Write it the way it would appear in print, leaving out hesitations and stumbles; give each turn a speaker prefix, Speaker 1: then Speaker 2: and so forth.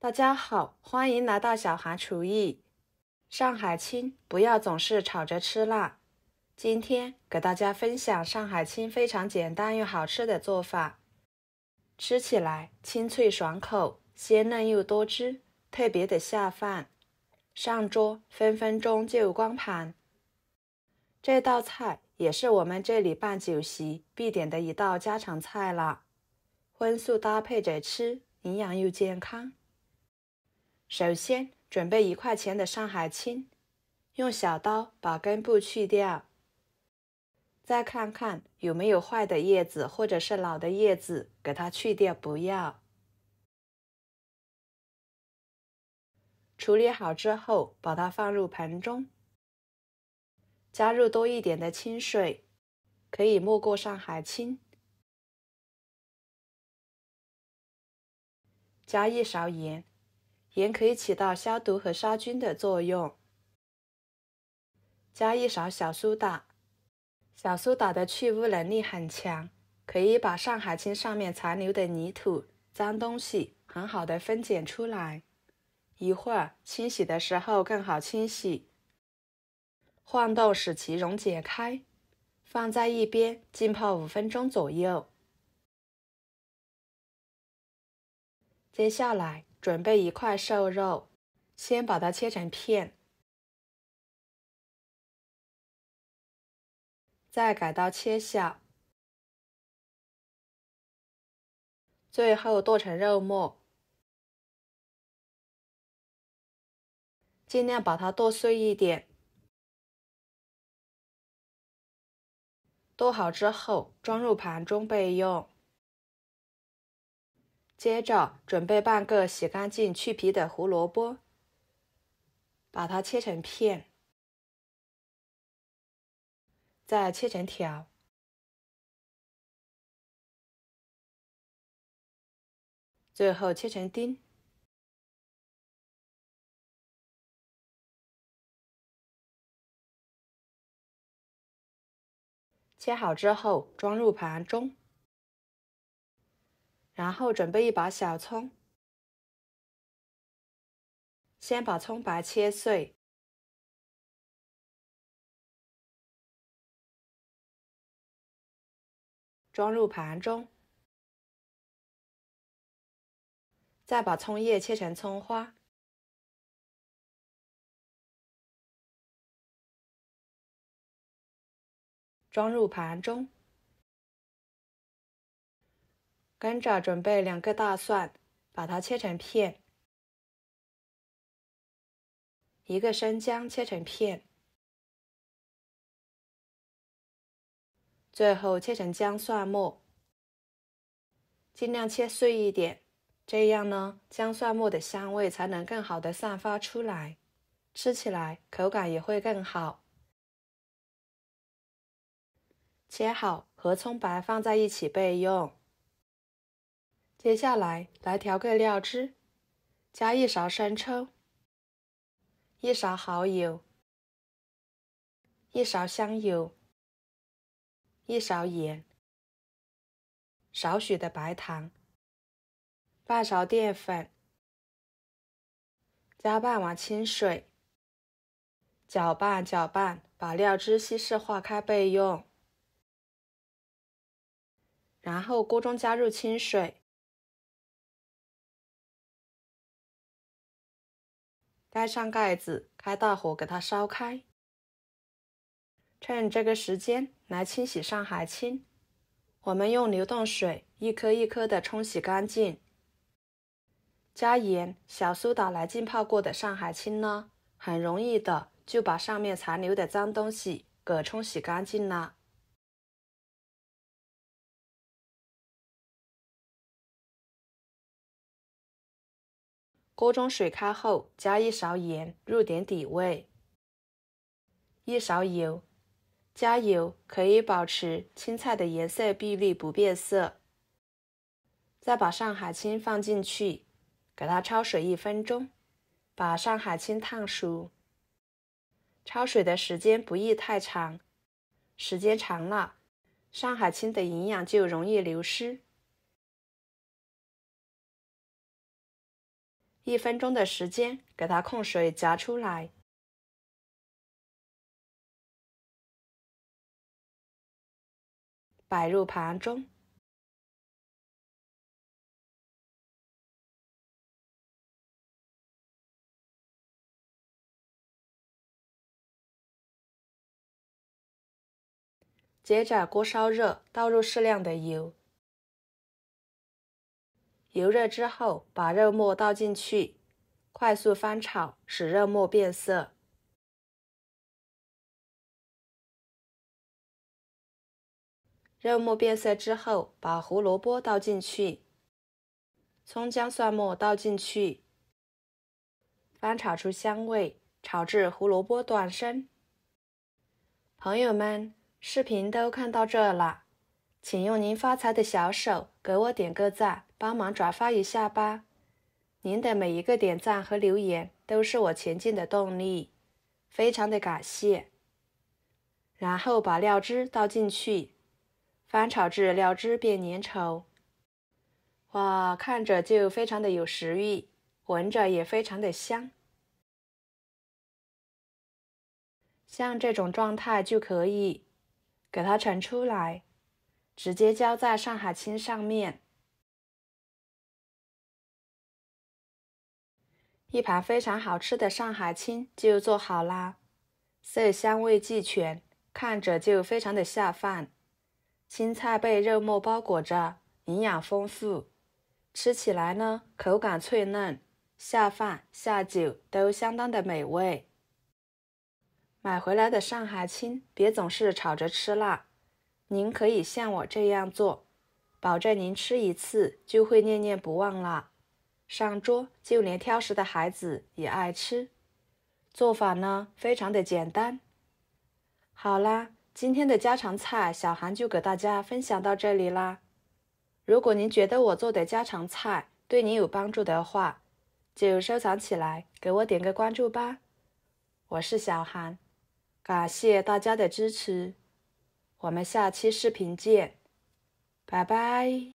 Speaker 1: 大家好，欢迎来到小韩厨艺。上海青不要总是炒着吃啦。今天给大家分享上海青非常简单又好吃的做法，吃起来清脆爽口，鲜嫩又多汁，特别的下饭。上桌分分钟就光盘。这道菜也是我们这里办酒席必点的一道家常菜了，荤素搭配着吃，营养又健康。首先准备1块钱的上海青，用小刀把根部去掉，再看看有没有坏的叶子或者是老的叶子，给它去掉不要。处理好之后，把它放入盆中，加入多一点的清水，可以没过上海青，加1勺盐，盐可以起到消毒和杀菌的作用。加1勺小苏打，小苏打的去污能力很强，可以把上海青上面残留的泥土、脏东西很好的分拣出来，一会儿清洗的时候更好清洗。晃动使其溶解开，放在一边浸泡5分钟左右。接下来准备1块瘦肉，先把它切成片，再改刀切小，最后剁成肉末，尽量把它剁碎一点。剁好之后装入盘中备用。接着准备半个洗干净去皮的胡萝卜，把它切成片，再切成条，最后切成丁。切好之后装入盘中，然后准备一把小葱，先把葱白切碎，装入盘中，再把葱叶切成葱花，装入盘中。跟着准备2个大蒜，把它切成片，1个生姜切成片，最后切成姜蒜末，尽量切碎一点，这样呢，姜蒜末的香味才能更好的散发出来，吃起来口感也会更好。切好和葱白放在一起备用。接下来调个料汁，加1勺生抽，1勺蚝油，1勺香油，1勺盐，少许的白糖，半勺淀粉，加半碗清水，搅拌搅拌，把料汁稀释化开备用。然后锅中加入清水，盖上盖子，开大火给它烧开。趁这个时间来清洗上海青，我们用流动水一颗一颗的冲洗干净。加盐、小苏打来浸泡过的上海青呢，很容易的就把上面残留的脏东西给冲洗干净了。锅中水开后，加1勺盐入点底味，1勺油，加油可以保持青菜的颜色碧绿不变色。再把上海青放进去，给它焯水1分钟，把上海青烫熟。焯水的时间不宜太长，时间长了，上海青的营养就容易流失。1分钟的时间，给它控水夹出来。摆入盘中。接着锅烧热，倒入适量的油。油热之后，把肉末倒进去，快速翻炒，使肉末变色。肉末变色之后，把胡萝卜倒进去，葱姜蒜末倒进去，翻炒出香味，炒至胡萝卜断生。朋友们，视频都看到这了，请用您发财的小手给我点个赞，帮忙转发一下吧。您的每一个点赞和留言都是我前进的动力，非常的感谢。然后把料汁倒进去，翻炒至料汁变粘稠。哇，看着就非常的有食欲，闻着也非常的香。像这种状态就可以给它盛出来，直接浇在上海青上面。一盘非常好吃的上海青就做好啦，色香味俱全，看着就非常的下饭。青菜被肉末包裹着，营养丰富，吃起来呢口感脆嫩，下饭下酒都相当的美味。买回来的上海青别总是炒着吃啦，您可以像我这样做，保证您吃一次就会念念不忘啦。上桌就连挑食的孩子也爱吃，做法呢非常的简单。好啦，今天的家常菜小韩就给大家分享到这里啦。如果您觉得我做的家常菜对您有帮助的话，就收藏起来，给我点个关注吧。我是小韩，感谢大家的支持，我们下期视频见，拜拜。